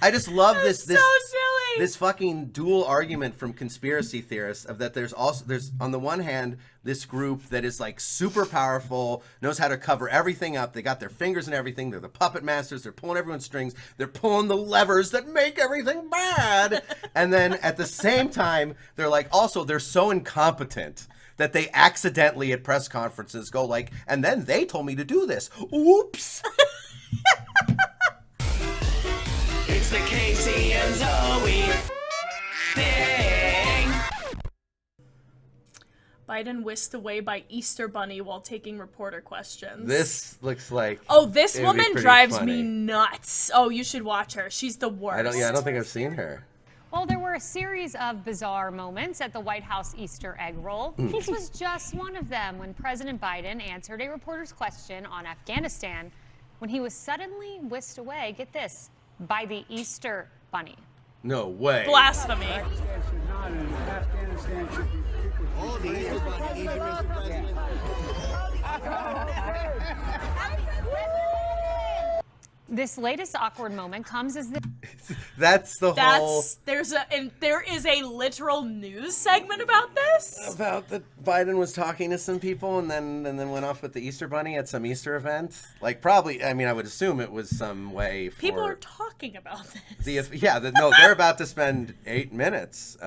I just love this so silly. This fucking dual argument from conspiracy theorists of that there's on the one hand this group that is like super powerful, knows how to cover everything up. They got their fingers in everything. They're the puppet masters. They're pulling everyone's strings. They're pulling the levers that make everything bad. And then at the same time, they're like, also, they're so incompetent that they accidentally at press conferences go like, and then they told me to do this. Oops. It's the Casey and Zoe thing. Biden whisked away by Easter Bunny while taking reporter questions. This looks like... Oh, this it'd be woman pretty drives funny. me nuts. Oh, you should watch her. She's the worst. I don't think I've seen her. Well, there were a series of bizarre moments at the White House Easter egg roll. This was just one of them when President Biden answered a reporter's question on Afghanistan when he was suddenly whisked away, get this, by the Easter Bunny. No way. Blasphemy. This latest awkward moment comes as the... That's the whole... There is a literal news segment about this? About that Biden was talking to some people and then went off with the Easter Bunny at some Easter event? Like, probably, I mean, I would assume it was some way for... People are talking about this. They're about to spend 8 minutes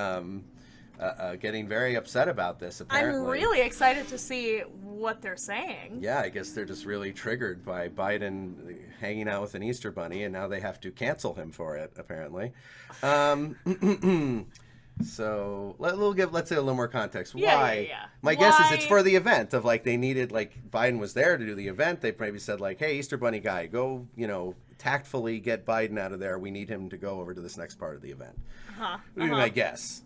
getting very upset about this, apparently. I'm really excited to see what they're saying. Yeah, I guess they're just really triggered by Biden hanging out with an Easter Bunny, and now they have to cancel him for it, apparently. So let's say a little more context. Why? Yeah. My guess is it's for the event of like they needed, like Biden was there to do the event. They maybe said like, hey, Easter Bunny guy, go, tactfully get Biden out of there. We need him to go over to this next part of the event. Would be my guess.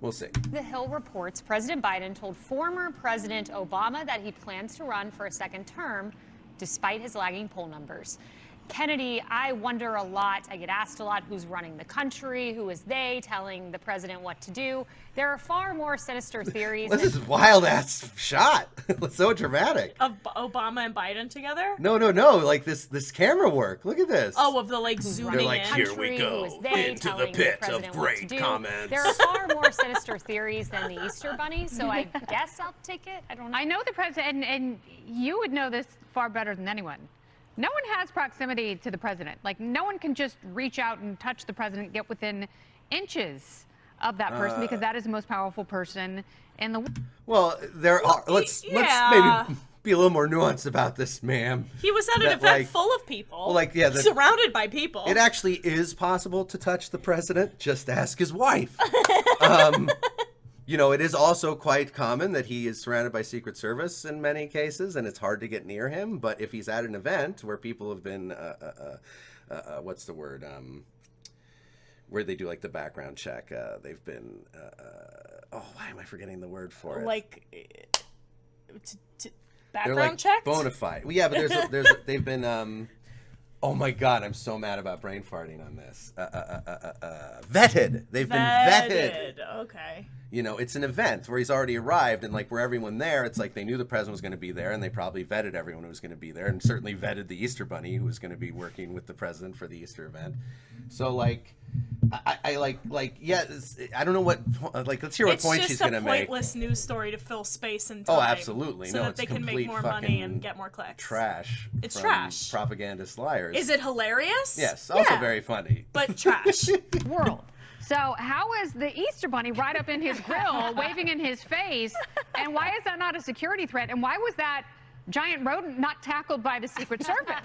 We'll see. The Hill reports President Biden told former President Obama that he plans to run for a second term despite his lagging poll numbers. Kennedy, I wonder a lot, I get asked a lot, who's running the country, who is they telling the president what to do. There are far more sinister theories. This is wild-ass shot. So dramatic. Of Obama and Biden together? No. Like this camera work. Look at this. Oh, of the zooming They're like, in. here we go, into the pit of great comments. There are far more sinister theories than the Easter Bunny, so I guess I'll take it. I don't know. I know the president, and you would know this far better than anyone. No one has proximity to the president. Like, no one can just reach out and touch the president, get within inches of that person, because that is the most powerful person in the world. Well, there are. Let's maybe be a little more nuanced about this, ma'am. He was at an event full of people. Surrounded by people. It actually is possible to touch the president. Just ask his wife. It is also quite common that he is surrounded by Secret Service in many cases, and it's hard to get near him. But if he's at an event where people have been, what's the word? Where they do like the background check. They've been, why am I forgetting the word for it? Background check? Bona fide. Well, yeah, but they've been, oh my God, I'm so mad about brain farting on this. Vetted. They've been vetted. Okay. It's an event where he's already arrived, and like where everyone there, it's like they knew the president was going to be there, and they probably vetted everyone who was going to be there, and certainly vetted the Easter Bunny who was going to be working with the president for the Easter event. So like, I don't know what, let's hear what point she's going to make. It's just a pointless news story to fill space and time. Oh, absolutely. So that they can make more money and get more clicks. Trash. It's trash. Propagandist liars. Is it hilarious? Yes, also very funny. But trash. World. So how is the Easter Bunny right up in his grill, waving in his face, and why is that not a security threat? And why was that giant rodent not tackled by the Secret Service?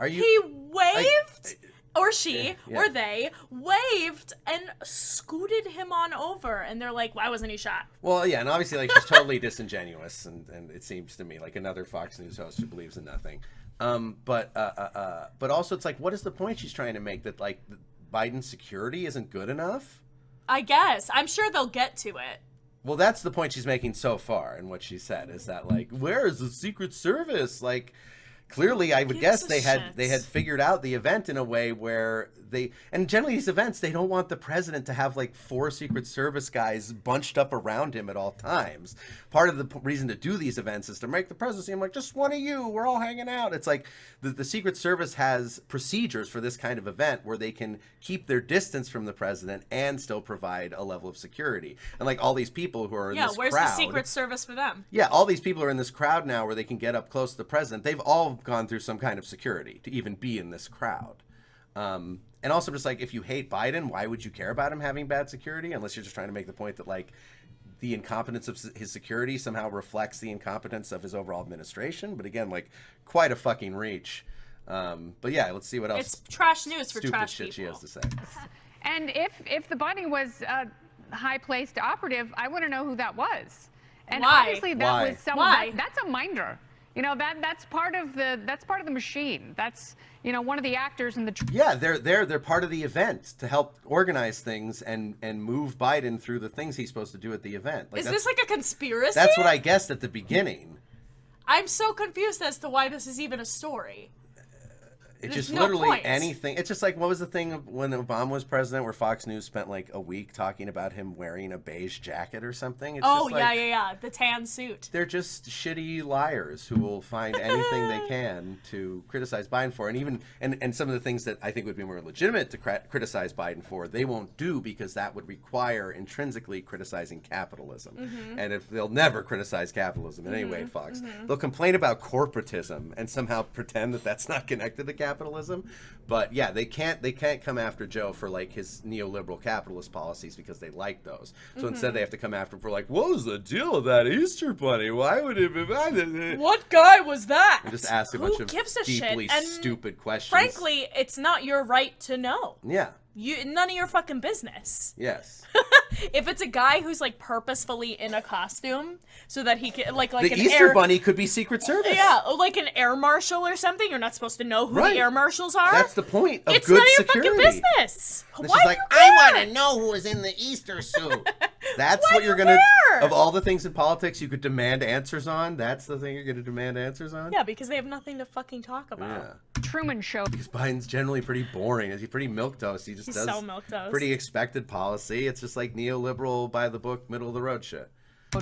He waved, or she, or they, waved and scooted him on over, and they're like, why wasn't he shot? Well, yeah, and obviously, like, she's totally disingenuous, and it seems to me like another Fox News host who believes in nothing. But also, it's like, what is the point she's trying to make, that, like, Biden's security isn't good enough? I guess. I'm sure they'll get to it. Well, that's the point she's making so far, and what she said is that, like, where is the Secret Service? Like, clearly I would guess a they had shit? figured out the event in a way where and generally these events, they don't want the president to have like 4 Secret Service guys bunched up around him at all times. Part of the reason to do these events is to make the president seem like, just one of you, we're all hanging out. It's like the Secret Service has procedures for this kind of event where they can keep their distance from the president and still provide a level of security. And like all these people who are in this where's crowd, the Secret Service for them? yeah, all these people are in this crowd now where they can get up close to the president. They've all gone through some kind of security to even be in this crowd. And also just like, if you hate Biden, why would you care about him having bad security? Unless you're just trying to make the point that like the incompetence of his security somehow reflects the incompetence of his overall administration. But again, like quite a fucking reach. But yeah, let's see what else. It's trash news for stupid trash shit people. she has to say. And if the bunny was a high-placed operative, I want to know who that was. And Why? obviously that Why? was someone Why? that's a minder. You know, that's part of the machine. That's, you know, one of the actors in the Yeah, they're part of the event to help organize things and move Biden through the things he's supposed to do at the event. Like Is this like a conspiracy? that's what I guessed at the beginning. I'm so confused as to why this is even a story. It's There's just no literally point. anything. It's just like, what was the thing when Obama was president where Fox News spent like a week talking about him wearing a beige jacket or something? It's Oh, just like, yeah. The tan suit. They're just shitty liars who will find anything they can to criticize Biden for. And even and some of the things that I think would be more legitimate to criticize Biden for, they won't do because that would require intrinsically criticizing capitalism. Mm-hmm. And if they'll never criticize capitalism in any way, Fox, they'll complain about corporatism and somehow pretend that that's not connected to capitalism. But yeah, they can't come after Joe for like his neoliberal capitalist policies because they like those. So instead they have to come after him for like, what was the deal with that Easter bunny? Why would it be? What guy was that? And just ask a Who bunch of gives a deeply shit? And stupid questions. frankly, it's not your right to know. Yeah. None of your fucking business. Yes. If it's a guy who's like purposefully in a costume so that he can like The an Easter air, bunny could be Secret Service. yeah, like an air marshal or something. You're not supposed to know who Right. the air marshals are. That's the point of it's good none of your security. fucking business. And Why she's are like, you I there? want to know who was in the Easter suit. That's Why what you're you gonna. there? Of all the things in politics you could demand answers on, that's the thing you're gonna demand answers on. Yeah, because they have nothing to fucking talk about. Yeah. Truman Show. Because Biden's generally pretty boring. He's pretty milquetoast. He just He's does so milquetoast. pretty expected policy. It's just like neoliberal, by the book, middle of the road shit.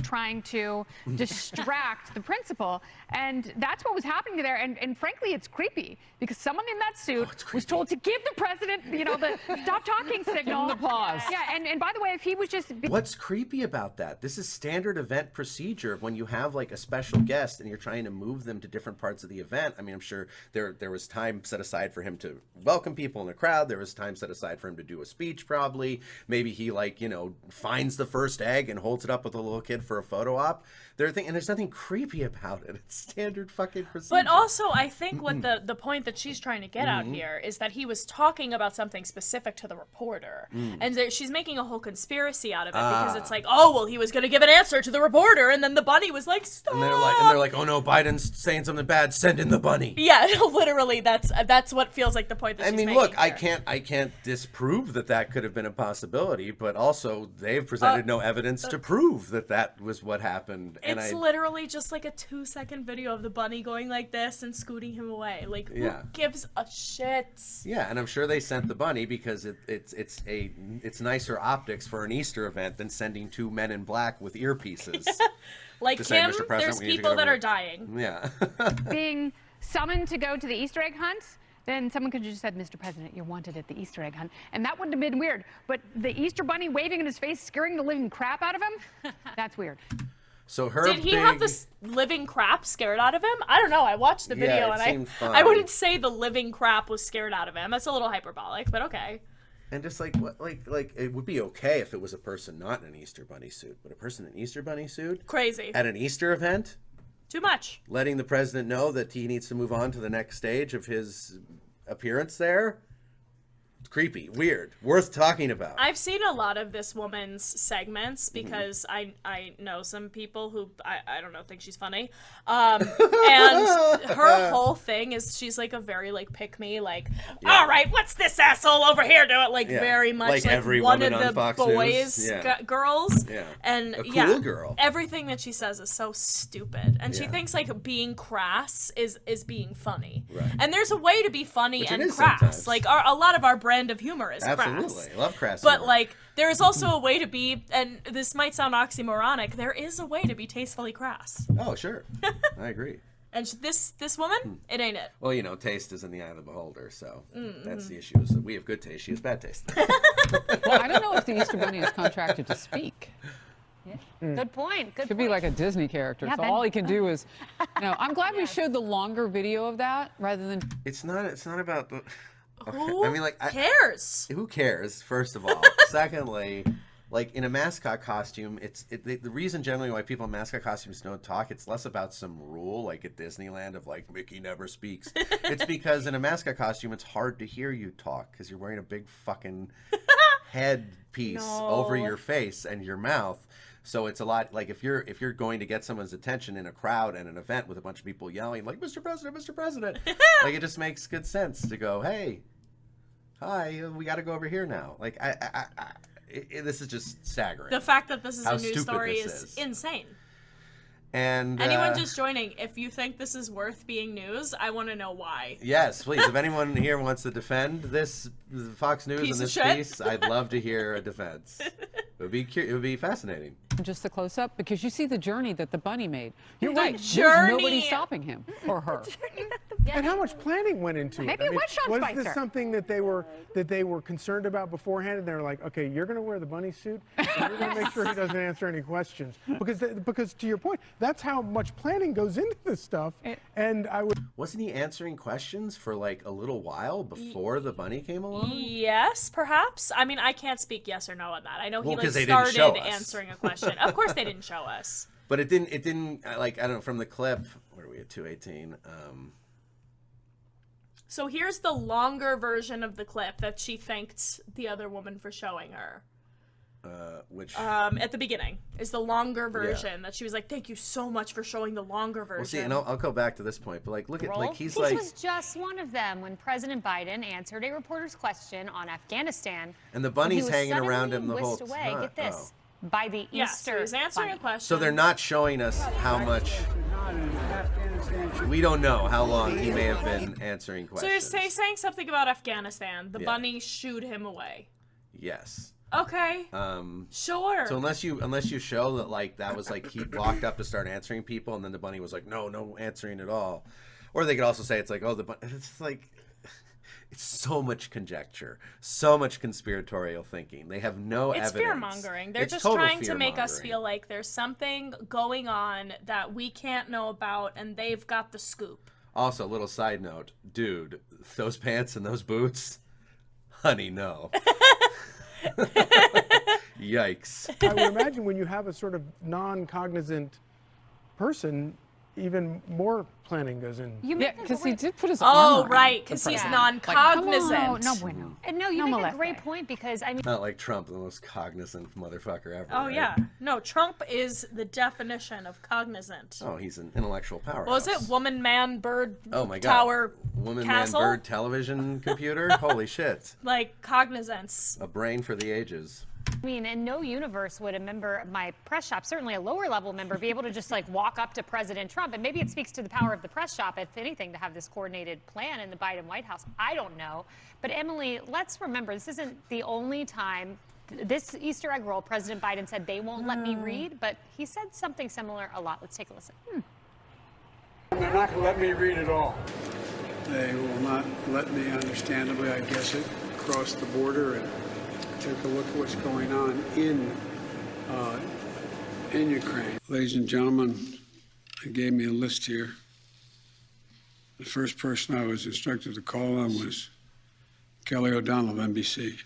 Trying to distract the principal, and that's what was happening there. And frankly, it's creepy because someone in that suit was told to give the president, you know, the stop talking signal. the pause. Yeah, and by the way, if he was just What's creepy about that? This is standard event procedure when you have like a special guest and you're trying to move them to different parts of the event. I mean, I'm sure there was time set aside for him to welcome people in the crowd. There was time set aside for him to do a speech probably. Maybe he like, you know, finds the first egg and holds it up with a little kid for a photo op. And there's nothing creepy about it. It's standard fucking procedure. But also, I think what the point that she's trying to get out here is that he was talking about something specific to the reporter, and she's making a whole conspiracy out of it because it's like, oh well, he was going to give an answer to the reporter, and then the bunny was like, stop. And they're like, oh no, Biden's saying something bad. Send in the bunny. Yeah, literally, that's what feels like the point that I she's mean, making look, I here. can't disprove that could have been a possibility, but also they've presented no evidence to prove that was what happened. It's literally just like a 2-second video of the bunny going like this and scooting him away. Like, who Yeah. gives a shit? Yeah, and I'm sure they sent the bunny because it's nicer optics for an Easter event than sending 2 men in black with earpieces. Like To say, Kim, "Mr. President, there's we need to people get that over are here." dying. Yeah. being summoned to go to the Easter egg hunt, then someone could have just said, Mr. President, you're wanted at the Easter egg hunt. And that wouldn't have been weird. But the Easter bunny waving in his face, scaring the living crap out of him, that's weird. So her Did he have this living crap scared out of him? I don't know. I watched the Yeah, video it and seemed I fine. wouldn't say the living crap was scared out of him. That's a little hyperbolic, but okay. And just like what, like it would be okay if it was a person not in an Easter bunny suit, but a person in an Easter bunny suit Crazy. at an Easter event, Too much. letting the president know that he needs to move on to the next stage of his appearance there. creepy, weird, worth talking about. I've seen a lot of this woman's segments because I know some people who I don't know think she's funny, and her whole thing is she's like a very like pick me like all right, what's this asshole over here doing, like very much like every one woman of on the Fox boys News. girls, and a cool girl. everything that she says is so stupid, and she thinks like being crass is being funny, and there's a way to be funny and crass. Sometimes. Like a lot of our brand of humor is Absolutely. crass. I love crass But humor. like there is also a way to be, and this might sound oxymoronic, there is a way to be tastefully crass. Oh, sure. I agree. And this woman, it ain't it. Well, you know, taste is in the eye of the beholder, so that's the issue. Is that we have good taste, she has bad taste. Well, I don't know if the Easter Bunny is contracted to speak. Good point. Good Could point. be like a Disney character, Yeah, so then- all he can do is, I'm glad we showed the longer video of that rather than. It's not about the. Who I mean, like, cares? Who cares? First of all, secondly, like in a mascot costume, the reason generally why people in mascot costumes don't talk, it's less about some rule like at Disneyland of like Mickey never speaks. It's because in a mascot costume, it's hard to hear you talk because you're wearing a big fucking headpiece over your face and your mouth. So it's a lot like if you're going to get someone's attention in a crowd and an event with a bunch of people yelling like Mr. President, Mr. President, like it just makes good sense to go, hey, hi, we got to go over here now. Like this is just staggering. The fact that this is How a news stupid story this is insane. And Anyone just joining, if you think this is worth being news, I want to know why. yes, please. If anyone here wants to defend this Fox News Piece and of this shit. piece, I'd love to hear a defense. It would be fascinating. Just the close up because you see the journey that the bunny made. You're The right. journey. There's nobody stopping him or her. And how much planning went into it? Maybe it was Sean was Spicer. this something that they were concerned about beforehand, and they're like, okay, you're going to wear the bunny suit, and you're going to make sure he doesn't answer any questions, because to your point, that's how much planning goes into this stuff. And I would. Wasn't he answering questions for like a little while before the bunny came along? Yes, perhaps. I mean, I can't speak yes or no on that. I know he Well, like 'cause they didn't show started us. answering a question. Of course, they didn't show us. But it didn't like I don't know from the clip. Where are we at 2:18? So here's the longer version of the clip that she thanked the other woman for showing her. Which At the beginning is the longer version that she was like, "Thank you so much for showing the longer version." well, see, and I'll go back to this point, but like look at like he's this like, was just one of them when President Biden answered a reporter's question on Afghanistan. and the bunny's he was hanging around him the suddenly whole whisked away. time. Get this. Oh. By the yeah, Easter so he's answering bunny. a question. So they're not showing us how much. We don't know how long he may have been answering So questions. you're saying something about Afghanistan. The Yeah. bunny shooed him away. Yes. Okay. Sure. So unless you show that like that was like he walked up to start answering people and then the bunny was like no answering at all, or they could also say it's like oh the bunny. It's like it's so much conjecture, so much conspiratorial thinking. They have no It's evidence. fear mongering. They're It's just total trying to make us fear-mongering. feel like there's something going on that we can't know about, and they've got the scoop. Also, little side note, dude, those pants and those boots, honey, no. Yikes. I would imagine when you have a sort of non-cognizant person, even more planning goes in. You Yeah, make a because he great- did put his Oh, arm around right, the because he's president. non-cognizant. No bueno. And no, you No make a great moleste. point because I mean, Not like Trump, the most cognizant motherfucker ever. Oh right? yeah, no. Trump is the definition of cognizant. Oh, he's an intellectual powerhouse. What was it? Woman, man, bird, Oh my God. tower, Woman, castle? man, bird, television, computer. Holy shit! Like cognizance. A brain for the ages. in no universe would a member of my press shop, certainly a lower level member, be able to just like walk up to President Trump. And maybe it speaks to the power of the press shop, if anything, to have this coordinated plan in the Biden White House. I don't know. But Emily, let's remember, this isn't the only time. This Easter egg roll, President Biden said they won't let me read, but he said something similar a lot. Let's take a listen. They're not going to let me read at all. They will not let me, understandably, I guess it, cross the border and take a look at what's going on in Ukraine. Ladies and gentlemen, they gave me a list here. The first person I was instructed to call on was Kelly O'Donnell of NBC.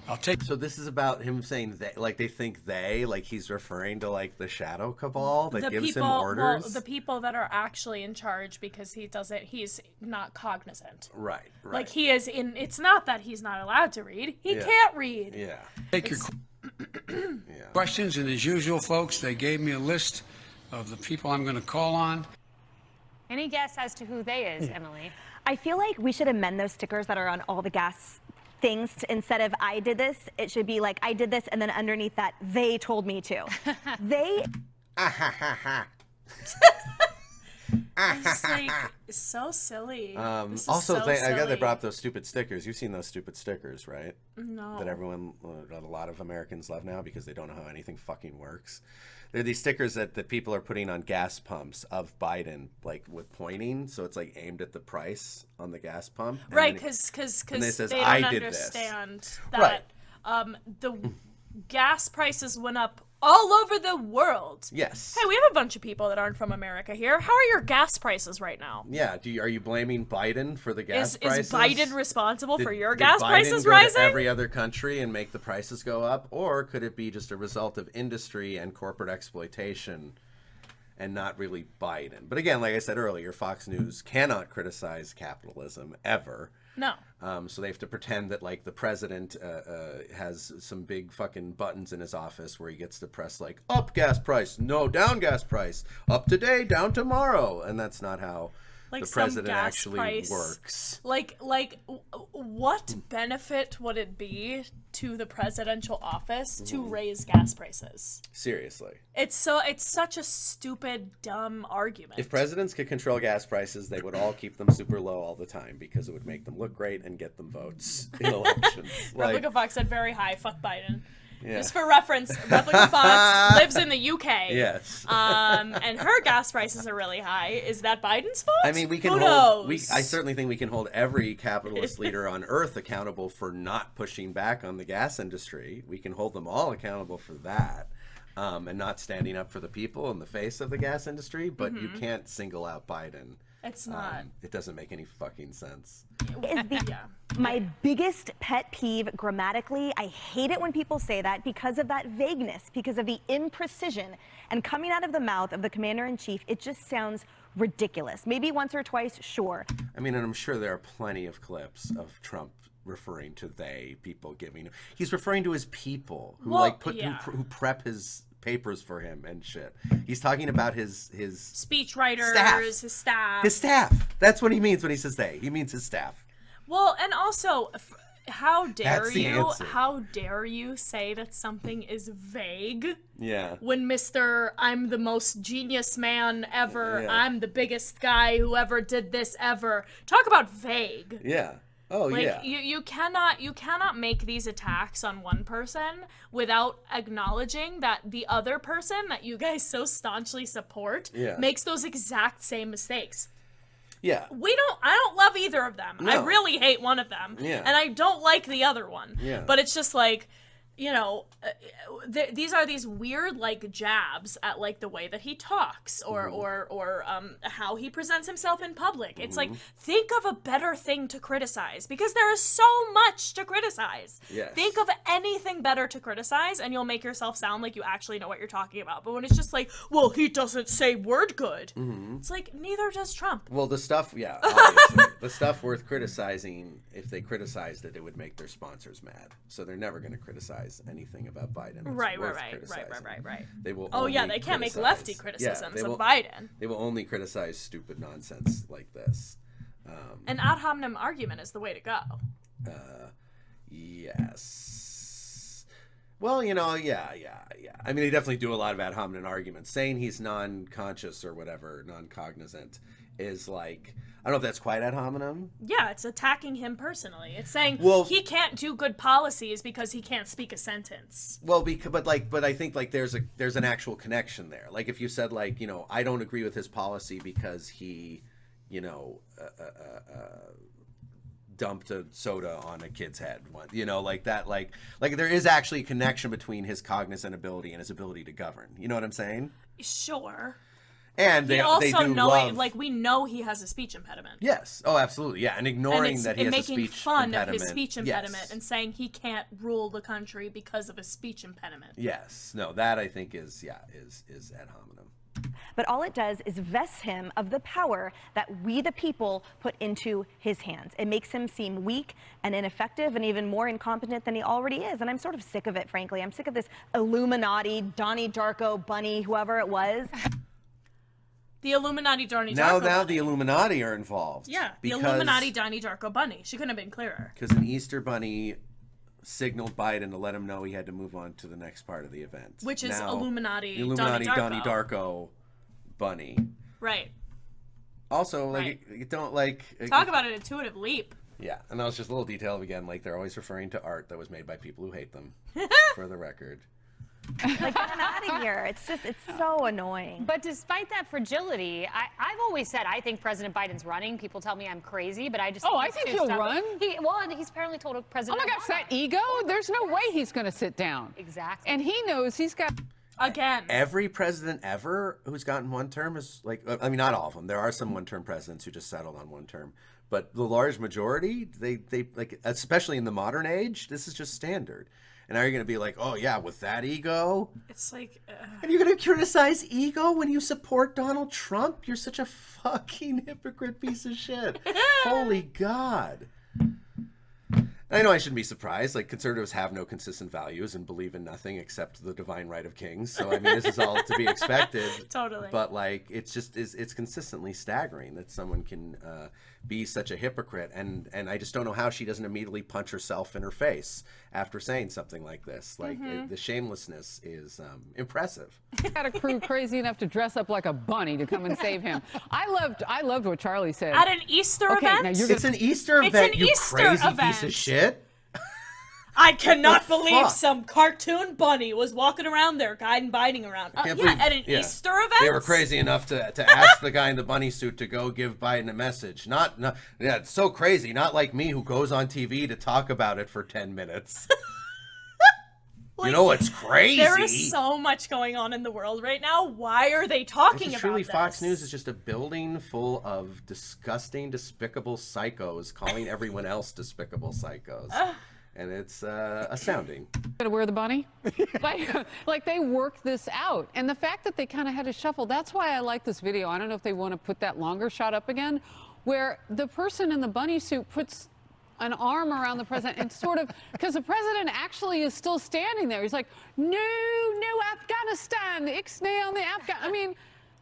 I'll take. So this is about him saying they, like they think they, like he's referring to like the shadow cabal that gives him orders. Well, the people that are actually in charge, because he's not cognizant. Right. Like he is in, it's not that he's not allowed to read. He can't read. Yeah. Take your questions, and as usual, folks, they gave me a list of the people I'm going to call on. Any guess as to who they is, Emily? I feel like we should amend those stickers that are on all the gas things. Instead of I did this, it should be like I did this, and then underneath that, they told me to. They. It's like so silly. This is Also, so I got they silly. brought up those stupid stickers. You've seen those stupid stickers, right? No. That a lot of Americans love now because they don't know how anything fucking works. They're these stickers that people are putting on gas pumps of Biden, like with pointing, so it's like aimed at the price on the gas pump. And Right, then because and it says, they don't "I did this." understand that Right. The gas prices went up all over the world. Yes. Hey, we have a bunch of people that aren't from America here. How are your gas prices right now? Yeah. Are you blaming Biden for the gas prices? Is Biden responsible for your did gas Biden prices go rising? to every other country and make the prices go up, or could it be just a result of industry and corporate exploitation, and not really Biden? But again, like I said earlier, Fox News cannot criticize capitalism ever. No. So they have to pretend that like the president has some big fucking buttons in his office where he gets to press like up gas price, no down gas price, up today, down tomorrow, and that's not how Like the some president gas actually price. works. What benefit would it be to the presidential office to raise gas prices? Seriously. It's such a stupid, dumb argument. If presidents could control gas prices, they would all keep them super low all the time because it would make them look great and get them votes in elections. Replica Fox said very high. Fuck Biden. Yeah. Just for reference, Replica Fox lives in the UK. Yes. And her gas prices are really high. Is that Biden's fault? I mean, we can Who hold. knows? I certainly think we can hold every capitalist leader on earth accountable for not pushing back on the gas industry. We can hold them all accountable for that, and not standing up for the people in the face of the gas industry. But you can't single out Biden. It's not. It doesn't make any fucking sense. Is my biggest pet peeve grammatically. I hate it when people say that because of that vagueness, because of the imprecision, and coming out of the mouth of the commander-in-chief, it just sounds ridiculous. Maybe once or twice, sure. I mean, and I'm sure there are plenty of clips of Trump referring to they, people giving. He's referring to his people who who prep his papers for him and shit. He's talking about his Speechwriters, staff. his staff. His staff. That's what he means when he says they. He means his staff. Well, and also, how dare That's the you? answer. How dare you say that something is vague? Yeah. When Mr. I'm the most genius man ever, Yeah. I'm the biggest guy who ever did this ever. Talk about vague. Yeah. Oh, Like yeah. you cannot make these attacks on one person without acknowledging that the other person that you guys so staunchly support makes those exact same mistakes. Yeah. I don't love either of them. I No. really hate one of them. Yeah. And I don't like the other one. Yeah. But it's just like, you know, these are these weird like jabs at like the way that he talks or how he presents himself in public. It's like, think of a better thing to criticize because there is so much to criticize. Yes. Think of anything better to criticize and you'll make yourself sound like you actually know what you're talking about. But when it's just like, well, he doesn't say word good. It's like, neither does Trump. Well, the stuff, yeah, obviously. The stuff worth criticizing, if they criticized it, it would make their sponsors mad. So they're never going to criticize anything about Biden. That's Right. They will. Oh yeah, only they can't make criticize- lefty Yeah, criticisms they of will- Biden. They will only criticize stupid nonsense like this. An ad hominem argument is the way to go. Yes. Well, you know, yeah. I mean, they definitely do a lot of ad hominem arguments. Saying he's non-conscious or whatever, non-cognizant, is like, I don't know if that's quite ad hominem. Yeah, it's attacking him personally. It's saying Well- he can't do good policies because he can't speak a sentence. Well, but I think like there's an actual connection there. Like if you said like, you know, I don't agree with his policy because he, you know, dumped a soda on a kid's head, you know, like that, like there is actually a connection between his cognizant ability and his ability to govern. You know what I'm saying? Sure. And they also do knowing, love... like, we know he has a speech impediment. Yes. Oh, absolutely. Yeah, and ignoring that he has a speech impediment. And making fun of his speech impediment yes. and saying he can't rule the country because of a speech impediment. Yes. No, that I think is ad hominem. But all it does is vest him of the power that we the people put into his hands. It makes him seem weak and ineffective and even more incompetent than he already is. And I'm sort of sick of it, frankly. I'm sick of this Illuminati, Donnie Darko, Bunny, whoever it was. The Illuminati Donnie Darko Now bunny. the Illuminati are involved. Yeah, the Illuminati Donnie Darko bunny. She couldn't have been clearer. Because an Easter bunny signaled Biden to let him know he had to move on to the next part of the event. Which is now, Illuminati Donnie Darko bunny. Right. Also, like, you don't like... Talk about an intuitive leap. Yeah, and that was just a little detail of, again, like, they're always referring to art that was made by people who hate them, for the record. Like, get him out of here. It's so annoying. But despite that fragility, I've always said I think President Biden's running. People tell me I'm crazy, but I just I think he'll run. And he's apparently told President Oh my gosh, that ego? There's no way he's going to sit down. Exactly. And he knows he's got... Again. Every president ever who's gotten one term is like, I mean, not all of them. There are some one-term presidents who just settled on one term. But the large majority, they like, especially in the modern age, this is just standard. And now you're going to be like, oh, yeah, with that ego? It's like... And you're going to criticize ego when you support Donald Trump? You're such a fucking hypocrite piece of shit. Holy God. I know I shouldn't be surprised. Like, conservatives have no consistent values and believe in nothing except the divine right of kings. So, I mean, this is all to be expected. Totally. But, like, it's just, it's consistently staggering that someone can be such a hypocrite. And I just don't know how she doesn't immediately punch herself in her face after saying something like this. Like, the shamelessness is impressive. Got a crew crazy enough to dress up like a bunny to come and save him. I loved what Charlie said. At an Easter event? Now you're It's an Easter event, you crazy piece of shit. I cannot believe fuck? some cartoon bunny was walking around there, guiding Biden around. At an Easter event? They were crazy enough to ask the guy in the bunny suit to go give Biden a message. Yeah, it's so crazy. Not like me who goes on TV to talk about it for 10 minutes. You know what's crazy? There is so much going on in the world right now. Why are they talking about truly this? Fox News is just a building full of disgusting, despicable psychos calling everyone else despicable psychos. And it's astounding. Gonna wear the bunny? like they worked this out. And the fact that they kind of had to shuffle, that's why I like this video. I don't know if they want to put that longer shot up again, where the person in the bunny suit puts an arm around the president and sort of, because the president actually is still standing there. He's like, no Afghanistan, ixnay on the Afghan. I mean,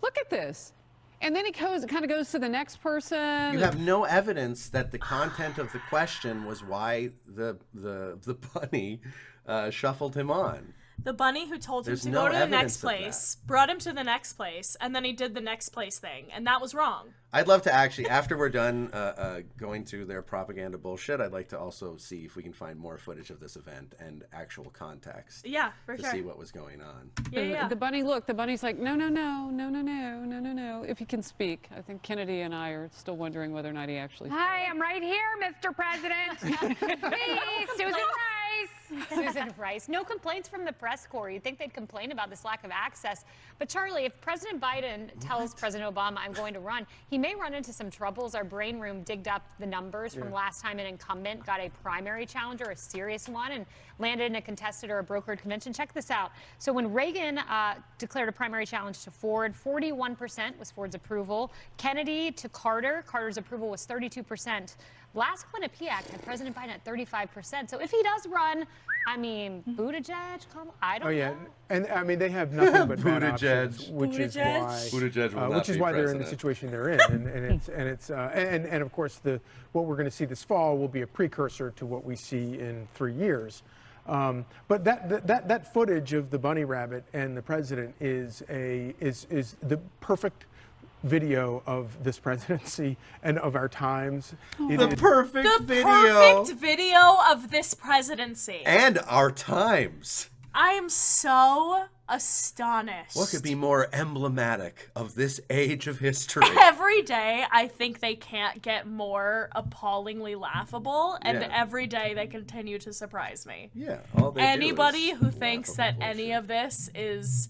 look at this. And then he kind of goes to the next person. You have no evidence that the content of the question was why the bunny shuffled him on. The bunny who told him There's to no go to the evidence next of place, brought him to the next place, and then he did the next place thing, and that was wrong. I'd love to actually, after we're done going through their propaganda bullshit, I'd like to also see if we can find more footage of this event and actual context. Yeah, for to sure. see what was going on. Yeah. The bunny's like, no. If he can speak. I think Kennedy and I are still wondering whether or not he actually Hi, I'm right here, Mr. President. Me, Susan Rice. Susan Rice. No complaints from the press corps. You'd think they'd complain about this lack of access. But Charlie, if President Biden tells President Obama, I'm going to run, he may run into some troubles. Our brain room digged up the numbers from last time an incumbent got a primary challenger, a serious one, and landed in a contested or a brokered convention. Check this out. So when Reagan declared a primary challenge to Ford, 41% was Ford's approval. Kennedy to Carter, Carter's approval was 32%. Last Quinnipiac had President Biden at 35%. So if he does run, I mean, Buttigieg, I don't know. And I mean, they have nothing but bad Buttigieg. options, which is why Buttigieg will not be they're in the president. situation they're in, and of course what we're going to see this fall will be a precursor to what we see in 3 years. But that footage of the bunny rabbit and the president is the perfect video of this presidency and of our times. The perfect video of this presidency. And our times. I am so astonished. What could be more emblematic of this age of history? Every day, I think they can't get more appallingly laughable, and every day they continue to surprise me. Yeah. All they Anybody do is who thinks that any of this is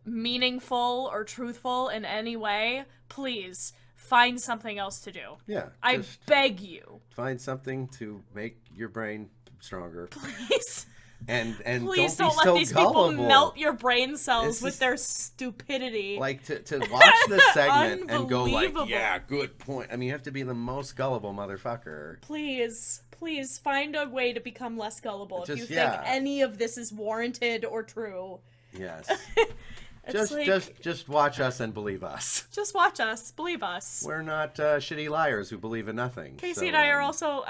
meaningful or truthful in any way, please find something else to do. Yeah. I beg you. Find something to make your brain stronger. Please. And Please don't don't be let so these gullible. people melt your brain cells It's with just- their stupidity. Like to watch this segment and go like, Unbelievable. yeah, good point. I mean, you have to be the most gullible motherfucker. Please find a way to become less gullible if you Just- think yeah. any of this is warranted or true. Yes. It's just watch us and believe us. Just watch us, believe us. We're not shitty liars who believe in nothing. Casey so, and I are also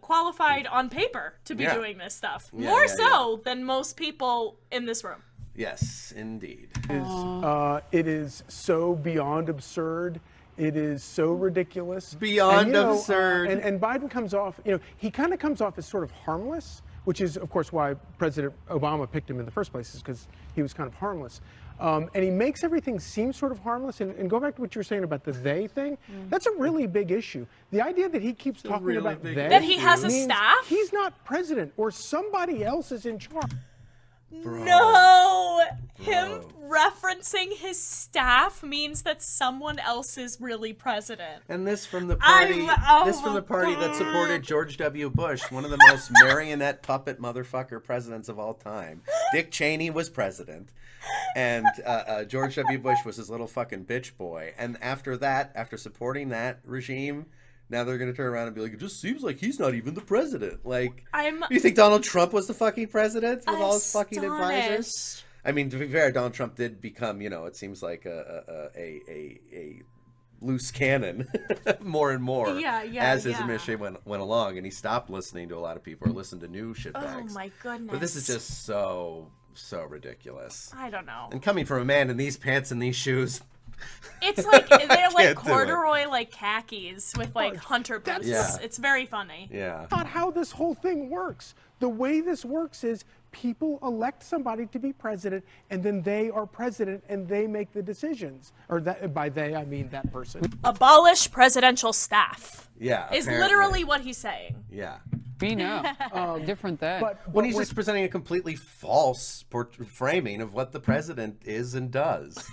qualified on paper to be Yeah. doing this stuff. Yeah, More yeah, so than most people in this room. Yes, indeed. It is so beyond absurd. It is so ridiculous. Beyond And, you know, absurd. And Biden comes off, he kind of comes off as sort of harmless, which is, of course, why President Obama picked him in the first place, is because he was kind of harmless. And he makes everything seem sort of harmless. And go back to what you were saying about the they thing. That's a really big issue. The idea that he keeps talking really about big they issue. That he has a means staff? He's not president, or somebody else is in charge. Bro. No! Him referencing his staff means that someone else is really president. And this from the party, that supported George W. Bush, one of the most marionette puppet motherfucker presidents of all time. Dick Cheney was president, and George W. Bush was his little fucking bitch boy. And after that, after supporting that regime, now they're going to turn around and be like, it just seems like he's not even the president. Like, you think Donald Trump was the fucking president with all his fucking advisors? I mean, to be fair, Donald Trump did become, it seems like a loose cannon more and more as his administration went along, and he stopped listening to a lot of people or listened to new shitbags. Oh my goodness. But this is just so ridiculous. I don't know. And coming from a man in these pants and these shoes. It's like they're like Can't do it. corduroy like khakis with like hunter boots. Yeah. It's very funny. Yeah. Not how this whole thing works. The way this works is people elect somebody to be president, and then they are president, and they make the decisions. Or that, by they, I mean that person. Abolish presidential staff. Yeah. Is apparently. literally what he's saying. Yeah. We know. Different than. But When he's just presenting a completely false framing of what the president is and does.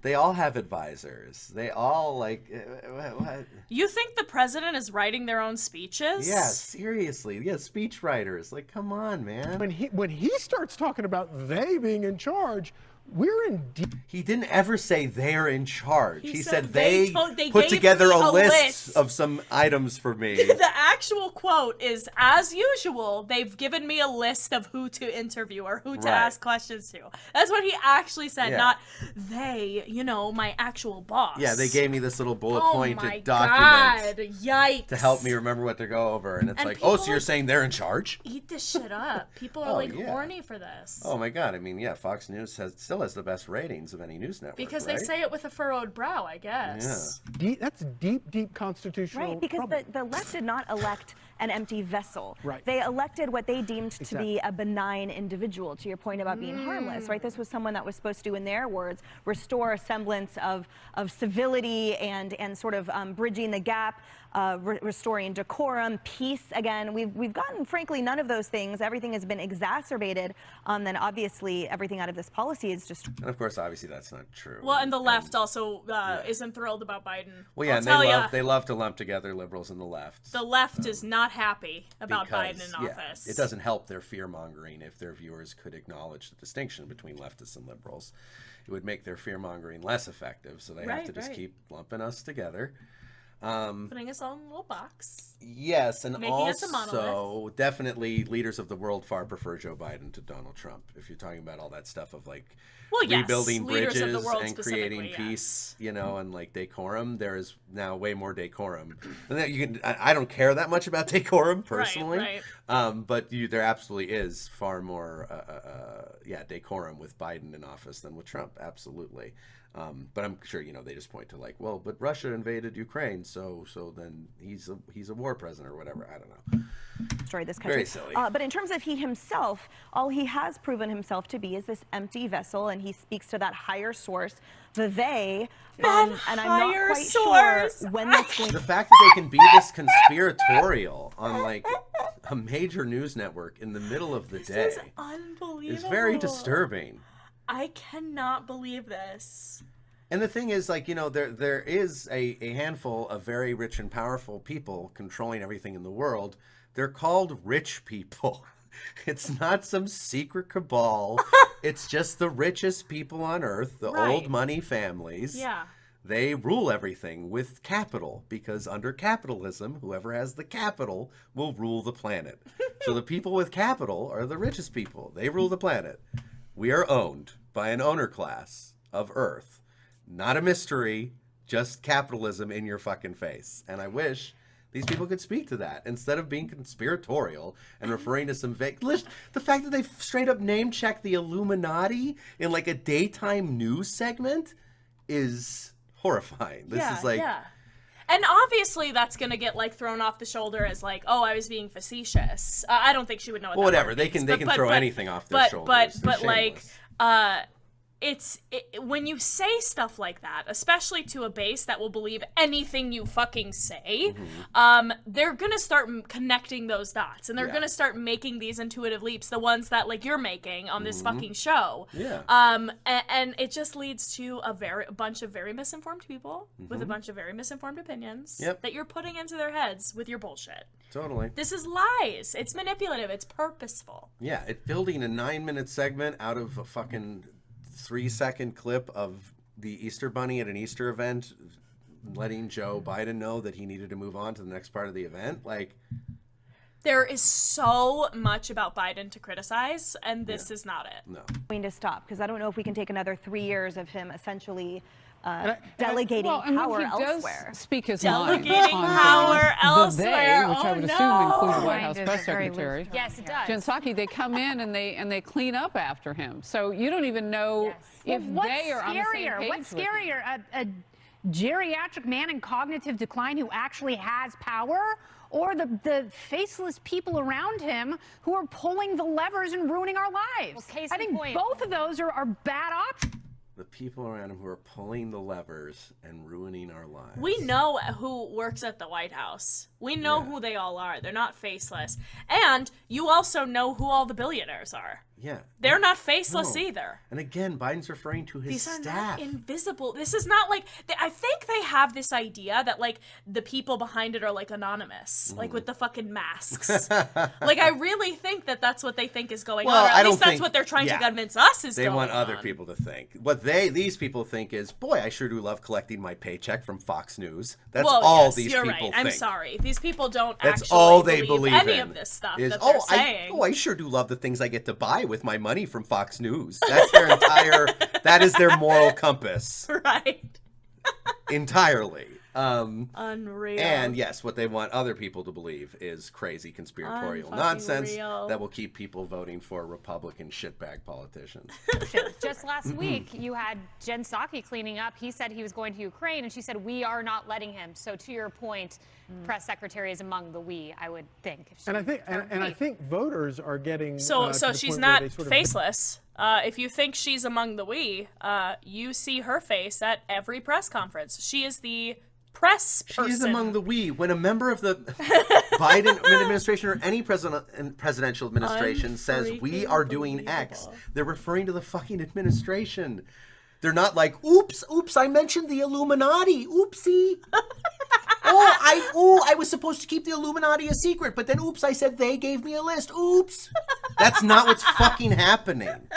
They all have advisors. They all like. What? You think the president is writing their own speeches? Yeah, seriously. Yeah, speech writers. Like, come on, man. When he starts talking about they being in charge, we're in deep. He didn't ever say they're in charge. He said they put gave together me a a list list. of some items for me. The actual quote is, as usual, they've given me a list of who to interview or who to Right. ask questions to. That's what he actually said, Yeah. not they, my actual boss. Yeah, they gave me this little bullet Oh pointed my document God, yikes. to help me remember what to go over. And it's And like, oh, so people, you're like, saying they're in charge? Eat this shit up. People are Oh, like yeah. horny for this. Oh my God! I mean, yeah, Fox News still has the best ratings of any news network. Because right? they say it with a furrowed brow, I guess. That's deep constitutional. Right, because trouble. the left did not elect an empty vessel. Right. They elected what they deemed to be a benign individual, to your point about being harmless, right? This was someone that was supposed to, in their words, restore a semblance of civility and sort of bridging the gap, restoring decorum, peace. Again, we've gotten, frankly, none of those things. Everything has been exacerbated. Then obviously everything out of this policy is just. And of course, obviously, that's not true. Well, and the left also isn't thrilled about Biden. Well, yeah, I'll and tell they love to lump together liberals and the left. The left is not happy about because, Biden in yeah, office. it doesn't help their fear-mongering if their viewers could acknowledge the distinction between leftists and liberals. It would make their fear-mongering less effective, so they have to just keep lumping us together. Putting us all in a little box. Yes, and Making us a also monolith. definitely leaders of the world far prefer Joe Biden to Donald Trump. If you're talking about all that stuff of like rebuilding leaders of the bridges world and creating specifically, peace, and like decorum, there is now way more decorum. And that I don't care that much about decorum personally, right. but there absolutely is far more decorum with Biden in office than with Trump. Absolutely. But I'm sure they just point to like, well, but Russia invaded Ukraine, so then he's a war president or whatever. I don't know. Destroy this country. Very silly. But in terms of he himself, all he has proven himself to be is this empty vessel, and he speaks to that higher source, the they. And I'm not quite sure when that's going. The fact that they can be this conspiratorial on like a major news network in the middle of the day is unbelievable. is very disturbing. I cannot believe this. And the thing is, like, you know, there is a handful of very rich and powerful people controlling everything in the world. They're called rich people. It's not some secret cabal. It's just the richest people on earth, the old money families. Yeah. They rule everything with capital, because under capitalism, whoever has the capital will rule the planet. So the people with capital are the richest people. They rule the planet. We are owned by an owner class of Earth. Not a mystery, just capitalism in your fucking face. And I wish these people could speak to that instead of being conspiratorial and referring to some vague. The fact that they straight up name check the Illuminati in like a daytime news segment is horrifying. This is like. Yeah. And obviously that's going to get like thrown off the shoulder as like, oh, I was being facetious. I don't think she would know what that whatever. word They means, can throw anything off their shoulders. But like, when you say stuff like that, especially to a base that will believe anything you fucking say, they're gonna start connecting those dots, and they're gonna start making these intuitive leaps, the ones that like you're making on this fucking show. Yeah. And it just leads to a bunch of very misinformed people with a bunch of very misinformed opinions that you're putting into their heads with your bullshit. Totally. This is lies. It's manipulative. It's purposeful. Yeah, building a 9-minute segment out of a fucking 3-second clip of the Easter Bunny at an Easter event, letting Joe Biden know that he needed to move on to the next part of the event. Like, there is so much about Biden to criticize, and this is not it. No. Going to stop, because I don't know if we can take another 3 years of him essentially delegating power elsewhere. Speak his Delegating mind on power things. elsewhere. The they, which I would assume includes the White House press secretary. Yes, it does. Jen Psaki, they come in and they clean up after him. So you don't even know if they are on the same page. What's scarier, a geriatric man in cognitive decline who actually has power, or the faceless people around him who are pulling the levers and ruining our lives? Well, I think both of those are bad options. The people around him who are pulling the levers and ruining our lives. We know who works at the White House. We know who they all are. They're not faceless. And you also know who all the billionaires are. Yeah. They're not faceless either. And again, Biden's referring to his These are staff. not invisible. This is not like, I think they have this idea that like the people behind it are like anonymous, like with the fucking masks. Like I really think that that's what they think is going on. Or at least that's what they're trying to convince us is going on. They want other people to think. What these people think is, boy, I sure do love collecting my paycheck from Fox News. That's all these people think. I'm sorry. These people don't That's actually all they believe believe any in of this stuff is, that they're saying. I sure do love the things I get to buy with my money from Fox News. That's their entire, that is their moral compass. Right. Entirely. Unreal. And yes, what they want other people to believe is crazy conspiratorial nonsense that will keep people voting for Republican shitbag politicians. Just last week, you had Jen Psaki cleaning up. He said he was going to Ukraine, and she said, we are not letting him. So to your point, press secretary is among the we, I would think. And I think voters are getting so to the she's point not where they sort of faceless. If you think she's among the we, you see her face at every press conference. She is the press person. She is among the we. When a member of the Biden administration or any presidential administration says we are doing X, they're referring to the fucking administration. They're not like, oops, I mentioned the Illuminati. Oopsie. I was supposed to keep the Illuminati a secret, but then oops, I said they gave me a list. Oops. That's not what's fucking happening.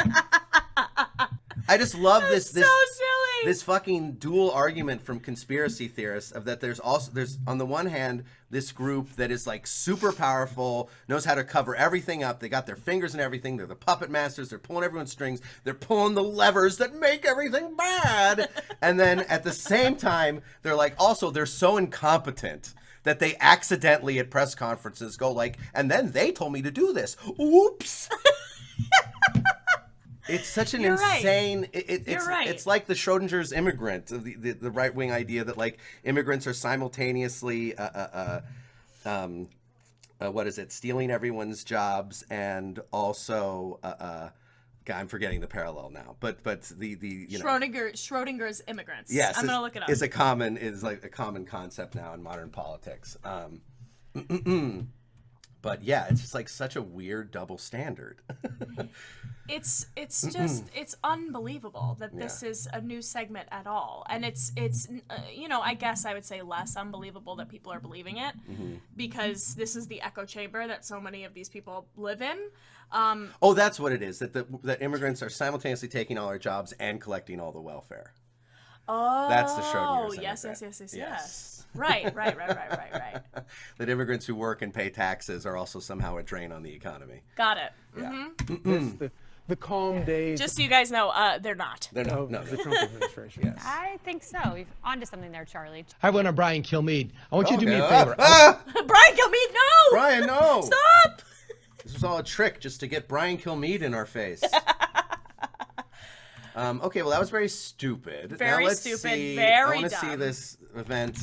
I just love this fucking dual argument from conspiracy theorists of that there's on the one hand this group that is like super powerful, knows how to cover everything up. They got their fingers in everything. They're the puppet masters. They're pulling everyone's strings. They're pulling the levers that make everything bad. And then at the same time, they're like, also they're so incompetent that they accidentally at press conferences go like, and then they told me to do this. Oops. It's such an insane. It's like the Schrodinger's immigrant, the right wing idea that like immigrants are simultaneously, stealing everyone's jobs and also, God, I'm forgetting the parallel now. But the Schrodinger's immigrants. Yes, I'm gonna look it up. Is a common concept now in modern politics. But yeah, it's just like such a weird double standard. It's just it's unbelievable that this is a new segment at all, and it's you know, I guess I would say less unbelievable that people are believing it because this is the echo chamber that so many of these people live in. Oh, that's what it is. That immigrants are simultaneously taking all our jobs and collecting all the welfare. Oh, that's the Schrodinger's yes. Right. That immigrants who work and pay taxes are also somehow a drain on the economy. Got it. Yeah. The calm days. Just so you guys know, they're not. They're not. No, the Trump administration. Yes. I think so. You're onto something there, Charlie. Hi, everyone. I'm Brian Kilmeade. I want you to do me a Okay. favor. Brian Kilmeade, no! Brian, no! Stop! This was all a trick just to get Brian Kilmeade in our face. Okay, well, that was very stupid. Very now let's stupid, see, very I want to see dumb. this event.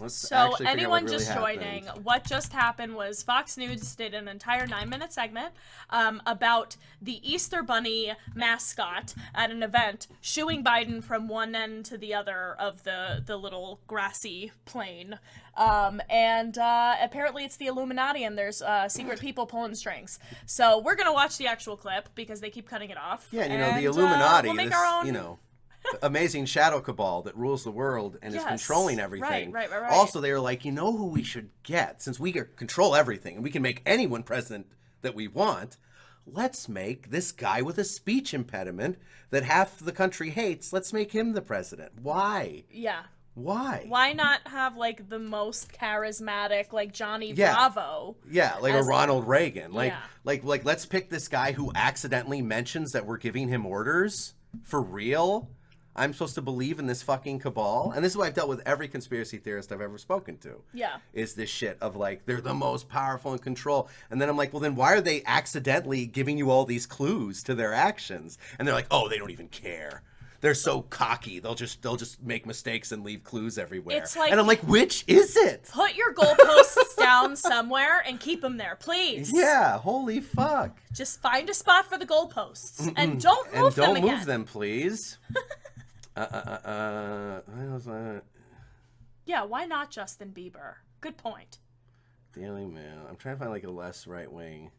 Let's So actually figure out anyone what really just happened. joining, what just happened was Fox News did an entire 9-minute segment about the Easter Bunny mascot at an event shooing Biden from one end to the other of the little grassy plain. And apparently it's the Illuminati and there's secret people pulling strings. So we're going to watch the actual clip because they keep cutting it off. Yeah, and, you know, the Illuminati, we'll make this, our own... you know, amazing shadow cabal that rules the world and is controlling everything. Right. Also, they were like, you know who we should get? Since we control everything and we can make anyone president that we want, let's make this guy with a speech impediment that half the country hates, let's make him the president. Why? Yeah. Why? Why not have, like, the most charismatic, like, Johnny Bravo? Yeah, like a Ronald Reagan. Like, Yeah. like, let's pick this guy who accidentally mentions that we're giving him orders. For real? I'm supposed to believe in this fucking cabal? And this is what I've dealt with every conspiracy theorist I've ever spoken to. Yeah. Is this shit of, like, they're the most powerful in control. And then I'm like, well, then why are they accidentally giving you all these clues to their actions? And they're like, oh, they don't even care. They're so cocky. They'll just make mistakes and leave clues everywhere. It's like, and I'm like, which is it? Put your goalposts down somewhere and keep them there, please. Yeah, holy fuck. Just find a spot for the goalposts and don't move them again. And don't move them, please. Yeah, why not Justin Bieber? Good point. Daily Mail. I'm trying to find like a less right wing.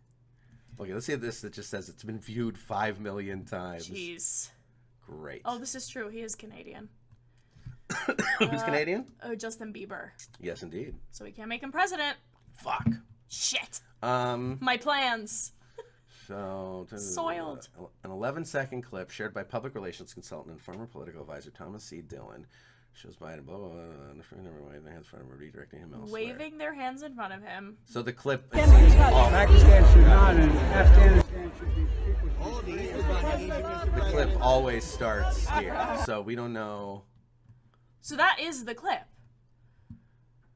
Okay, let's see if this that just says it's been viewed 5 million times. Jeez. Great. Oh, this is true. He is Canadian. Who's Canadian? Oh, Justin Bieber. Yes, indeed. So we can't make him president. Fuck. Shit. Um. My plans. So, Soiled. An 11-second clip shared by public relations consultant and former political advisor Thomas C. Dillon shows Biden, blah, blah, blah, waving their hands in front of him, redirecting him elsewhere. Waving their hands in front of him. So the clip... Pakistan should not, and Afghanistan should be The clip always starts here, so we don't know... So that is the clip.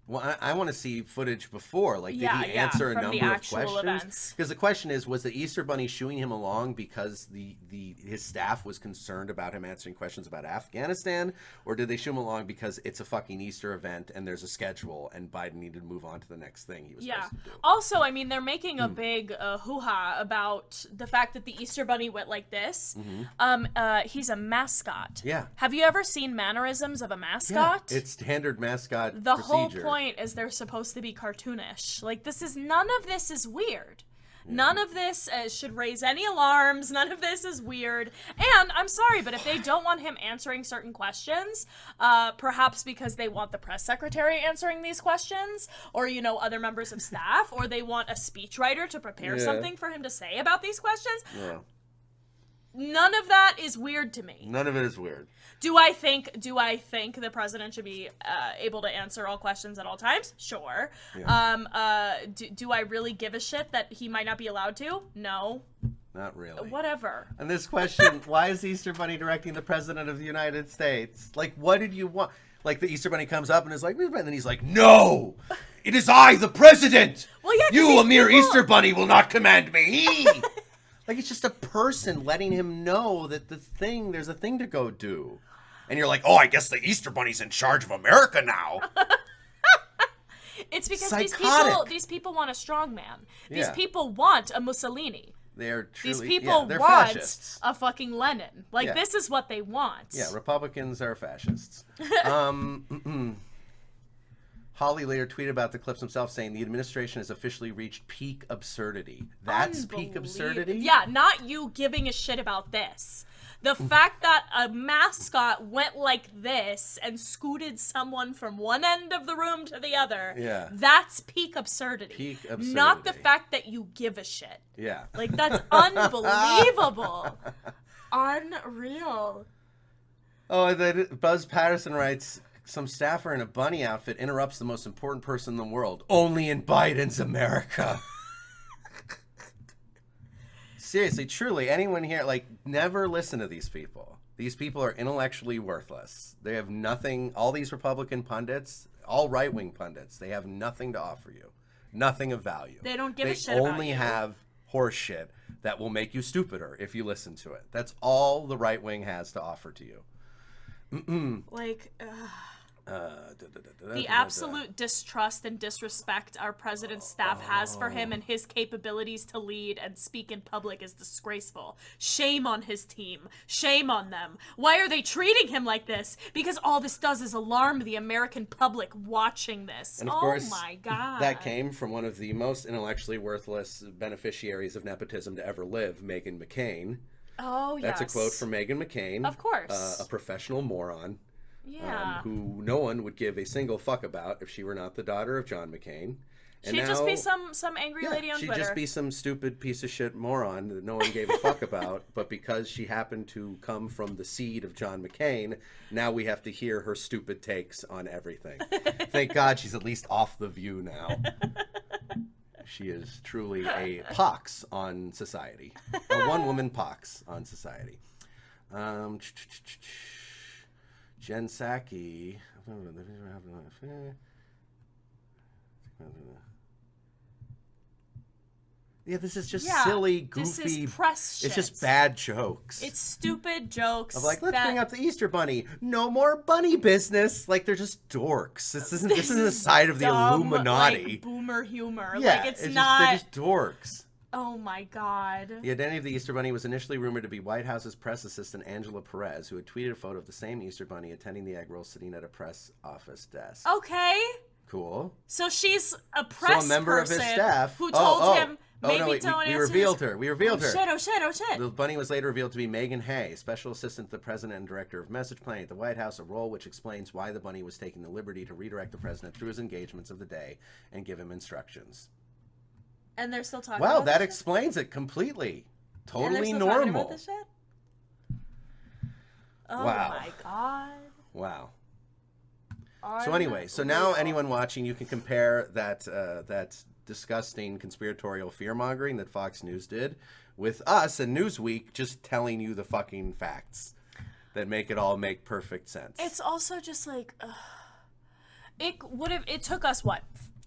Well, I want to see footage before. Like, did he answer a from the number of actual questions? events. Because the question is, was the Easter Bunny shooing him along because his staff was concerned about him answering questions about Afghanistan, or did they shoot him along because it's a fucking Easter event and there's a schedule and Biden needed to move on to the next thing he was supposed to do? Also, I mean, they're making a big hoo-ha about the fact that the Easter Bunny went like this. He's a mascot. Yeah. Have you ever seen mannerisms of a mascot? Yeah, it's standard mascot The procedure. whole point is they're supposed to be cartoonish. Like, none of this is weird. None of this should raise any alarms. None of this is weird. And I'm sorry, but if they don't want him answering certain questions, perhaps because they want the press secretary answering these questions, or, you know, other members of staff, or they want a speechwriter to prepare something for him to say about these questions, none of that is weird to me. None of it is weird. Do I think the president should be able to answer all questions at all times? Sure. Yeah. Do I really give a shit that he might not be allowed to? No. Not really. Whatever. And this question, why is the Easter Bunny directing the President of the United States? Like, what did you want? Like, the Easter Bunny comes up and is like, and then he's like, no! It is I, the President! Well, yeah, you, a mere Easter Bunny, will not command me! Like, it's just a person letting him know that there's a thing to go do. And you're like, oh, I guess the Easter Bunny's in charge of America now. It's because Psychotic. these people want a strong man. These Yeah. people want a Mussolini. They're truly, These people they're want fascists. a fucking Lenin. Like, Yeah. this is what they want. Yeah, Republicans are fascists. Holly later tweeted about the clips himself, saying the administration has officially reached peak absurdity. That's peak absurdity? Yeah, not you giving a shit about this. The fact that a mascot went like this and scooted someone from one end of the room to the other, that's peak absurdity. Peak absurdity. Not the fact that you give a shit. Yeah. Like, that's unbelievable. Unreal. Oh, and then Buzz Patterson writes, some staffer in a bunny outfit interrupts the most important person in the world. Only in Biden's America. Seriously, truly, anyone here, like, never listen to these people. These people are intellectually worthless. They have nothing, all these Republican pundits, all right-wing pundits, they have nothing to offer you. Nothing of value. They don't give a shit about you. They only have horse shit that will make you stupider if you listen to it. That's all the right-wing has to offer to you. Like, the absolute distrust and disrespect our president's staff has for him and his capabilities to lead and speak in public is disgraceful. Shame on his team. Shame on them. Why are they treating him like this? Because all this does is alarm the American public watching this. And of course, my God. That came from one of the most intellectually worthless beneficiaries of nepotism to ever live, Meghan McCain. Oh, yes. That's a quote from Meghan McCain. Of course. A professional moron. Yeah. Who no one would give a single fuck about if she were not the daughter of John McCain. And She'd just be some angry lady on she'd Twitter. She'd just be some stupid piece of shit moron that no one gave a fuck about. But because she happened to come from the seed of John McCain, now we have to hear her stupid takes on everything. Thank God she's at least off The View now. She is truly a pox on society. A one-woman pox on society. Jen Psaki. Yeah, this is just silly, goofy. This is press shit. It's just bad jokes. It's stupid jokes. Of like, let's bring up the Easter Bunny. No more bunny business. Like, they're just dorks. This isn't the side of the Illuminati. Like, boomer humor. Yeah, like, it's not. They're just dorks. Oh my God. The identity of the Easter Bunny was initially rumored to be White House's press assistant Angela Perez, who had tweeted a photo of the same Easter Bunny attending the egg roll sitting at a press office desk. Okay. Cool. So she's a press a member of his staff who told him maybe no, don't we answer revealed her. We revealed her. Oh shit. The bunny was later revealed to be Megan Hay, special assistant to the president and director of message planning at the White House, a role which explains why the bunny was taking the liberty to redirect the president through his engagements of the day and give him instructions. And they're still talking about this that shit? explains it completely. Totally and they're still normal. Talking about this shit? Oh my God. Wow. So anyway, so now anyone watching, you can compare that disgusting conspiratorial fear-mongering that Fox News did with us and Newsweek just telling you the fucking facts that make it all make perfect sense. It's also just like, it took us, what,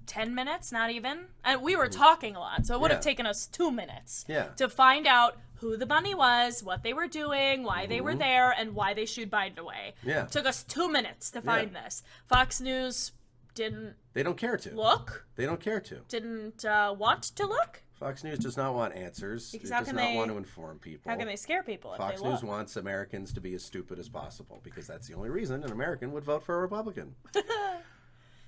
10 minutes? Not even? And we were talking a lot, so it would have taken us 2 minutes to find out who the bunny was, what they were doing, why they were there, and why they shooed Biden away. Yeah. It took us 2 minutes to find this. Fox News didn't... They don't care to. Look. They don't care to. Didn't want to look. Fox News does not want answers. Because it does not want to inform people. How can they scare people if Fox they look? News wants Americans to be as stupid as possible because that's the only reason an American would vote for a Republican.